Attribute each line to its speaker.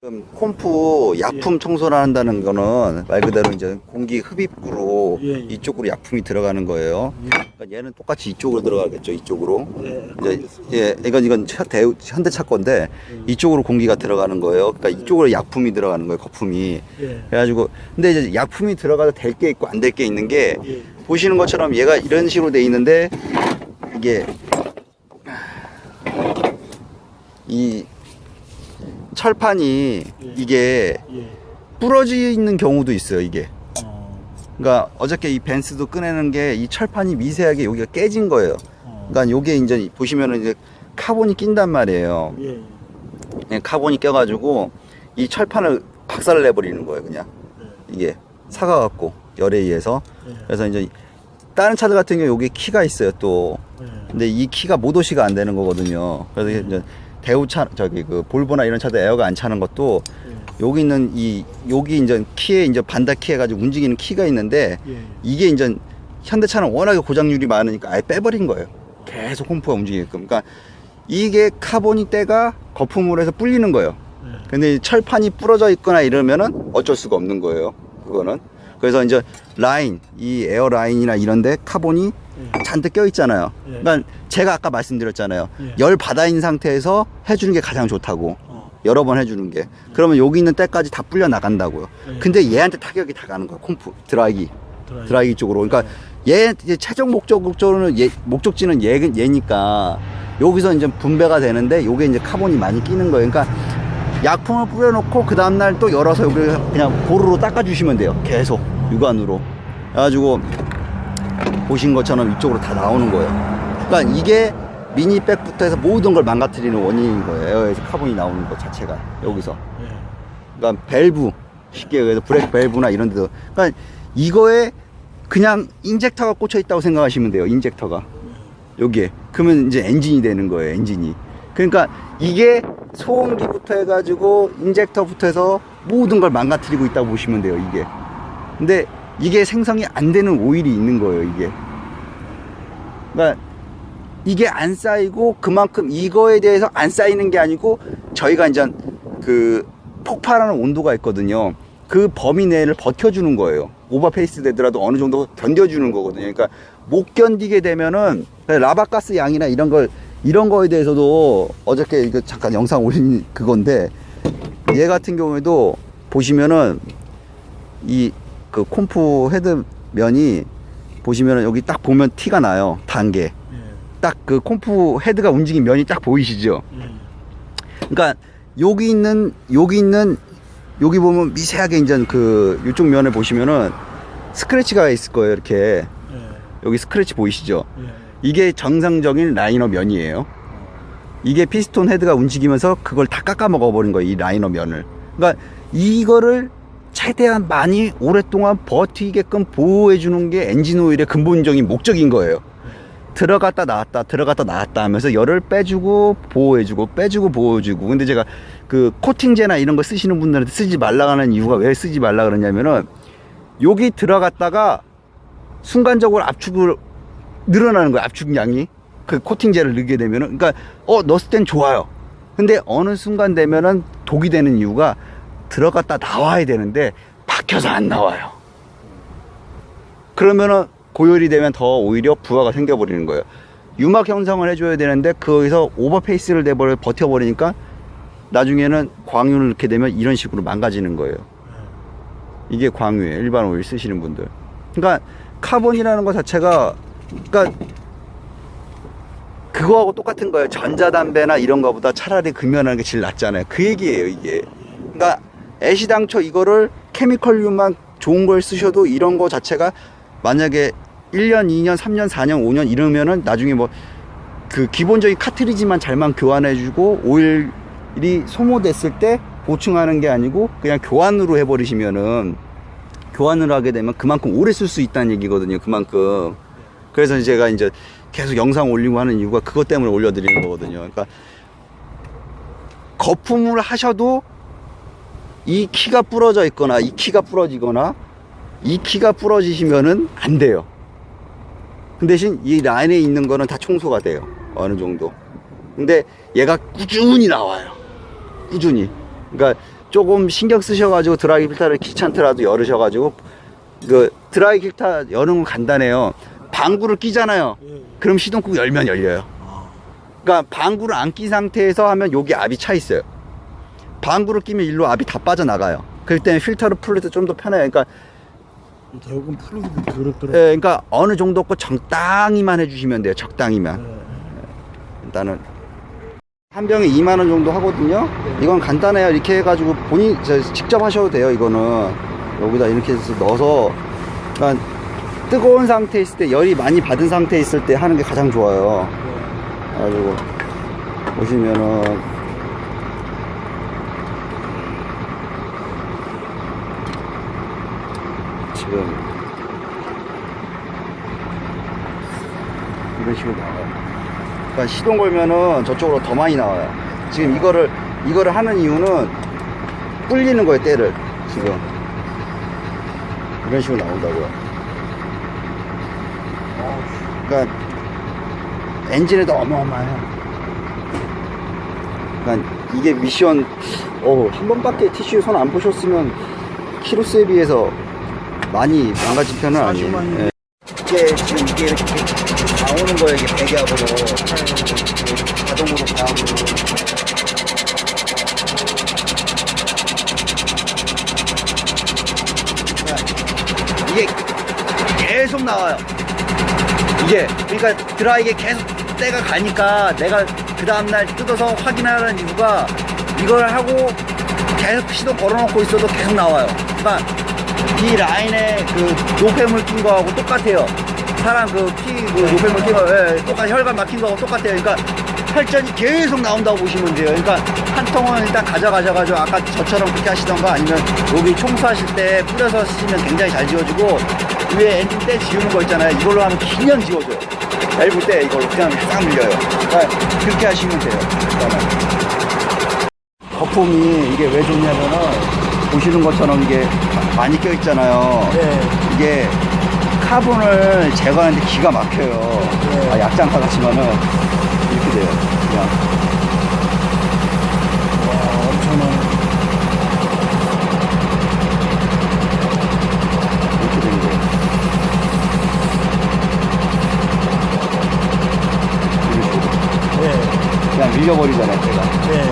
Speaker 1: 지금 콤프 약품 청소를 한다는 거는 말 그대로 이제 공기 흡입구로 이쪽으로 약품이 들어가는 거예요. 그러니까 얘는 똑같이 이쪽으로 들어가겠죠. 이쪽으로. 이제 이건 현대차 건데 이쪽으로 공기가 들어가는 거예요. 그러니까 이쪽으로 약품이 들어가는 거예요. 거품이. 그래가지고 근데 이제 약품이 들어가도 될 게 있고 안 될 게 있는 게 보시는 것처럼 얘가 이런 식으로 돼 있는데 이게 이 철판이 이게 부러져 있는 경우도 있어요. 이게 그러니까 어저께 이 벤츠도 꺼내는 게 이 철판이 미세하게 여기가 깨진 거예요. 그러니까 요게 이제 보시면은 이제 카본이 낀단 말이에요. 카본이 껴가지고 이 철판을 박살을 내버리는 거예요. 그냥 이게 사가갖고 열에 의해서. 그래서 이제 다른 차들 같은 경우 여기 키가 있어요 또. 근데 이 키가 모도시가 안 되는 거거든요. 그래서 이제 대우차 저기 그 볼보나 이런 차들 에어가 안 차는 것도 여기 있는 여기 이제 키에 이제 반다 키 해가지고 움직이는 키가 있는데 이게 이제 현대차는 워낙에 고장률이 많으니까 아예 빼버린 거예요. 계속 홈프가 움직이게끔. 그러니까 이게 카보니 때가 거품으로 해서 불리는 거예요. 근데 철판이 부러져 있거나 이러면은 어쩔 수가 없는 거예요. 그거는. 그래서 이제 라인, 이 에어 라인이나 이런데 카본이 잔뜩 껴 있잖아요. 그러니까 제가 아까 말씀드렸잖아요. 열 받아 있는 상태에서 해주는 게 가장 좋다고. 여러 번 해주는 게. 그러면 여기 있는 때까지 다 불려 나간다고요. 근데 얘한테 타격이 다 가는 거야. 콤프, 드라이기 쪽으로. 그러니까 얘 이제 최종 목적으로는 목적지는 얘니까 여기서 이제 분배가 되는데 요게 이제 카본이 많이 끼는 거예요. 그러니까 약품을 뿌려놓고 그 다음날 또 열어서 여기 그냥 고루로 닦아주시면 돼요. 계속 육안으로. 그래가지고 보신 것처럼 이쪽으로 다 나오는 거예요. 그러니까 이게 미니백부터 해서 모든 걸 망가뜨리는 원인인 거예요. 에어에서 카본이 나오는 것 자체가 여기서. 그러니까 밸브 쉽게 얘기해서 브레이크 밸브나 이런 데도. 그러니까 이거에 그냥 인젝터가 꽂혀 있다고 생각하시면 돼요. 인젝터가 여기에. 그러면 이제 엔진이 되는 거예요. 엔진이. 그러니까 이게 소음기부터 해가지고 인젝터부터 해서 모든 걸 망가뜨리고 있다고 보시면 돼요. 이게. 근데 이게 생성이 안 되는 오일이 있는 거예요. 이게. 그러니까 이게 안 쌓이고 그만큼 이거에 대해서 안 쌓이는 게 아니고 저희가 이제 그 폭발하는 온도가 있거든요. 그 범위 내를 버텨주는 거예요. 오버페이스 되더라도 어느 정도 견뎌주는 거거든요. 그러니까 못 견디게 되면은 라바가스 양이나 이런 거에 대해서도 어저께 이거 잠깐 영상 올린 그건데 얘 같은 경우에도 보시면은 이 그 콤프 헤드 면이 보시면은 여기 딱 보면 티가 나요. 단계. 딱 그 콤프 헤드가 움직인 면이 딱 보이시죠? 그러니까 여기 보면 미세하게 이제 그 이쪽 면에 보시면은 스크래치가 있을 거예요. 이렇게. 여기 스크래치 보이시죠? 이게 정상적인 라이너 면이에요. 이게 피스톤 헤드가 움직이면서 그걸 다 깎아 먹어버린 거예요. 이 라이너 면을. 그러니까 이거를 최대한 많이 오랫동안 버티게끔 보호해주는 게 엔진 오일의 근본적인 목적인 거예요. 들어갔다 나왔다 하면서 열을 빼주고 보호해주고 빼주고 보호해주고. 근데 제가 그 코팅제나 이런 거 쓰시는 분들한테 쓰지 말라 하는 이유가 왜 쓰지 말라 그러냐면은 여기 들어갔다가 순간적으로 압축을 늘어나는 거예요. 압축량이. 그 코팅제를 넣게 되면은. 그러니까 넣었을 땐 좋아요. 근데 어느 순간 되면은 독이 되는 이유가 들어갔다 나와야 되는데 박혀서 안 나와요. 그러면은 고열이 되면 더 오히려 부하가 생겨버리는 거예요. 유막 형성을 해줘야 되는데 거기서 오버페이스를 버텨버리니까 나중에는 광유를 넣게 되면 이런 식으로 망가지는 거예요. 이게 광유예요. 일반 오일 쓰시는 분들. 그러니까 카본이라는 것 자체가 그러니까 그거하고 똑같은 거예요. 전자담배나 이런 거보다 차라리 금연하는 게 제일 낫잖아요. 그 얘기예요. 이게. 그러니까 애시당초 이거를 케미컬류만 좋은 걸 쓰셔도 이런 거 자체가 만약에 1년, 2년, 3년, 4년, 5년 이러면은 나중에 뭐 그 기본적인 카트리지만 잘만 교환해주고 오일이 소모됐을 때 보충하는 게 아니고 그냥 교환으로 해버리시면은 교환을 하게 되면 그만큼 오래 쓸 수 있다는 얘기거든요. 그만큼. 그래서 제가 이제 계속 영상 올리고 하는 이유가 그것 때문에 올려드리는 거거든요. 그러니까 거품을 하셔도 이 키가 부러져 있거나 이 키가 부러지거나 이 키가 부러지시면은 안 돼요. 그 대신 이 라인에 있는 거는 다 청소가 돼요. 어느 정도. 근데 얘가 꾸준히 나와요. 꾸준히. 그러니까 조금 신경 쓰셔가지고 드라이 필터를 귀찮더라도 열으셔가지고 그 드라이 필터 여는 건 간단해요. 방구를 끼잖아요. 그럼 시동꾹 열면 열려요. 그러니까 방구를 안 낀 상태에서 하면 여기 압이 차 있어요. 방구를 끼면 일로 압이 다 빠져나가요. 그럴 때는 필터를 풀릴 때 좀 더 편해요. 그러니까
Speaker 2: 대역은 풀리기도 더럽더라.
Speaker 1: 예, 그러니까 어느 정도 거 적당히만 해주시면 돼요. 적당히만. 일단은 한 병에 2만 원 정도 하거든요. 이건 간단해요. 이렇게 해가지고 본인 직접 하셔도 돼요. 이거는 여기다 이렇게 해서 넣어서, 그러니까 뜨거운 상태에 있을 때, 열이 많이 받은 상태에 있을 때 하는 게 가장 좋아요. 그래가지고 보시면은 지금 이런 식으로 나와요. 그러니까 시동 걸면은 저쪽으로 더 많이 나와요. 지금 이거를 하는 이유는 불리는 거예요, 때를. 지금 이런 식으로 나온다고요. 그러니까 엔진에도 어마어마해요. 그러니까 이게 미션, 한 번밖에 TCU 손 안 보셨으면 키로수에 비해서 많이 망가진 편은 아니에요. 예. 이게 지금 이게 이렇게 나오는 거예요. 이게 배기압으로 자동으로 배합으로. 이게 계속 나와요. 이게 그러니까 드라이기에 계속 때가 가니까 내가 그 다음날 뜯어서 확인하는 이유가 이걸 하고 계속 시동 걸어놓고 있어도 계속 나와요. 그러니까 이 라인에 그 노폐물 낀 거하고 똑같아요. 사람 그 노폐물 낀 거, 똑같아. 혈관 막힌 거하고 똑같아요. 그러니까 혈전이 계속 나온다고 보시면 돼요. 그러니까 한 통은 일단 가져가셔가지고 아까 저처럼 그렇게 하시던가, 아니면 여기 청소하실 때 뿌려서 쓰시면 굉장히 잘 지워지고, 위에 엔진 때 지우는 거 있잖아요. 이걸로 하면 그냥 지워져요. 얇을 때 이걸로 그냥 싹 밀려요. 그러니까 그렇게 하시면 돼요. 일단은 거품이 이게 왜 좋냐면은 보시는 것처럼 이게 많이 껴 있잖아요.
Speaker 2: 네.
Speaker 1: 이게 카본을 제거하는데 기가 막혀요.
Speaker 2: 네.
Speaker 1: 약장가 같지만은 이렇게 돼요. 그냥.
Speaker 2: 와, 엄청나네.
Speaker 1: 이렇게 되는 거예요.
Speaker 2: 네.
Speaker 1: 그냥 밀려버리잖아요, 제가.
Speaker 2: 네.